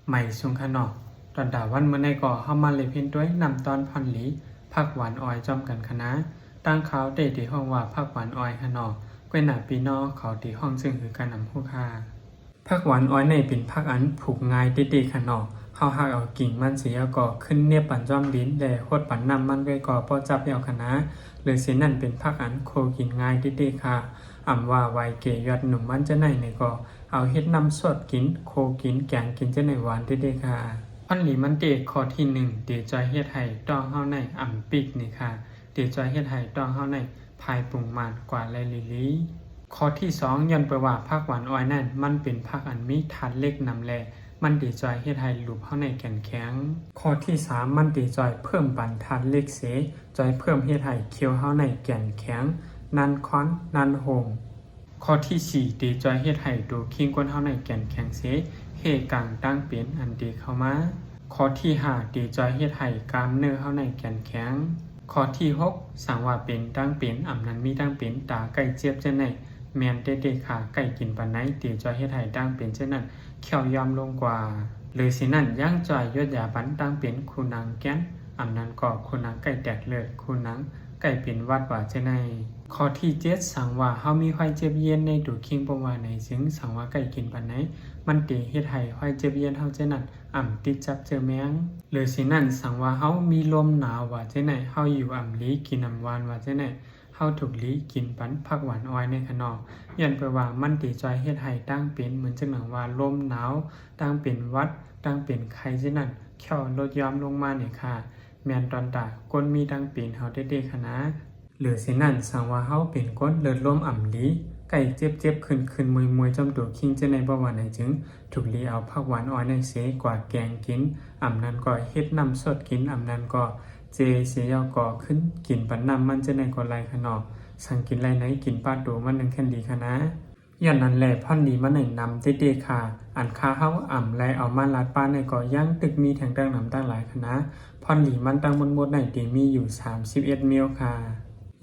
ใหม่สุงขนอกตอนดาวันเมื่อในก่อเข้ามาเลยเพียนด้วยนำตอนพอนหลีผักหวานอ้อยจอมกันคณะตั้งเขาเตะที่ห้องว่าผักหวานอ้อยขนอกก้วยหนาปีนอเขาที่ห้องซึ่งคือการนำผู้ค่าผักหวานอ้อยในเป็นผักอันผูกง่ายเตะขนอกเขาหักเอากิ่งมันเสียก่อขึ้นเนียบปั่นจอมลิ้นแต่โคตรปั่นนำมันไว้ก่อป้อจับเอาคณะหรือเสียนั่นเป็นผักอันโคกินง่ายเตะค่ะอ่ำว่าไวเกยอดหนุ่มมันจะไหนในก่อเอาเฮ็ดน้ำสดกินโคกินแกงกินจะไหนหวานเตะค่ะพันหลีมันเตะข้อที่1เตะจอยเฮ็ดให้ต้องเฮาในอ่ำปิกนี่ค่ะเตะจอยเฮ็ดให้ต้องเฮาในภายปรุงมันกว่าไรลิลีข้อที่2ย้อนไปว่าผักหวานอ้อยนั่นมันเป็นผักอันมีธาตุเหล็กนำแลมันดีจอยเฮ็ดให้รูปเฮาในแก่นแข็งข้อที่3มันดีจอยเพิ่มปันธาตุเหล็กเสจอยเพิ่มเฮ็ดให้เคี้ยวเฮาในแก่นแข็งนันค้อนนันโหงข้อที่4ดีจอยเฮ็ดให้ดูคิงก้นเฮาในแก่นแข็งเสเฮกังตั้งเป็นอันดีเข้ามาข้อที่5ดีจอยเฮ็ดให้กล้ามเนื้อเฮาในแก่นแข็งข้อที่6สังว่าเป็นตั้งเป็นอำนั้นมีตั้งเป็นตาไก่เจี๊ยบจังได๋แม่นเด็กๆค่ะไก่กินปานไหนตีจอยเฮ็ดให้ตั้งเป็นเช่นนั้นเขียวยอมลงกว่าหรือสินั่นย่างจอยยศยาบันตั้งเป็นคูนางแก้นอำนั้นก็คูนางไก่แตกเลือดคูนางไก่เป็นวัดว่าเช่นไหนข้อที่7สังว่าเฮามีห้อยเจ็บเย็นในดูคิงบ่ว่าไหนจึงสังว่าไก่กินปานไหนมันตีเฮ็ดให้ห้อยเจ็บเย็นเฮาเช่นนั้นติดจับเจอแมงหรือสินั่นสังว่าเฮามีลมหนาวว่าเช่นไหนเฮาอยู่ลีกินน้ำหวานว่าเช่นไหนเฮาถูกลีกินปันผักหวานอ้อยในขนอกยันไปว่ามันติจอยเฮ็ดให้ตั้งเป็นเหมือนจังหนังว่าลมหนาวตั้งเป็นวัดตั้งเป็นไข้เช่นนั้นแค่ลดยอมลงมาเนี่ยค่ะแม่นตอนตาก้นมีตั้งเป็นเฮาเด็กๆคณะหรือสินั่นสังว่าเฮาเป็นก้นเลือดลมลีไก่เจ็บขึ้นมวยจำตัวคิงจะในบ่ว่าไหนจึงถูกลีเอาผักหวานอ้อยในเสกว่าแกงกินนั้นก็เฮ็ดน้ำสดกินนั้นก็เจเสียยอก่อขึ้นกินปันน้ำมันจะในก่อไรขนอกสั่งกินไรไหนกินปลาโดมันนึงแค่ดีค่ะนะอย่างนั้นแหละพ่อนดีมันไหนนำเตๆค่ะอันค้าเฮาไรเอามาลาดป้าในก่อย่างตึกมีแทงตั้งนำตั้งหลายคณะพ่อนดีมันตั้งบนไหนดีมีอยู่31มิลค่ะ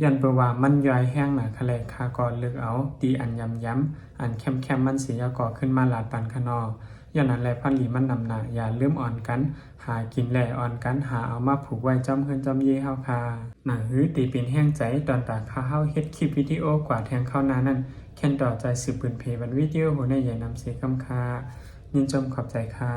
ยันเปว่ามันย่อยแห้งหนาคะแลคาก่อเลือกเอาตีอันย้ำอันแคมมันเสียก่อขึ้นมาลาดปันขนออย่างนั้นแหละพ่อนดีมันนำหนาอย่าลืมอ่อนกันหากินแหล่อ่อนกันหาเอามาผูกไว้จอมเฮือนจอมเย่เฮาค่ะหนังหื้อตีเป็นแห้งใจตอนตาข้าเฮาเฮ็ดคลิปวิดีโอกว่าแทงเข้านานั่นแค่นต่อใจสืบปืนเพบันวิดีโอหัวในใหญ่นำเสคำคายินจมขอบใจค่ะ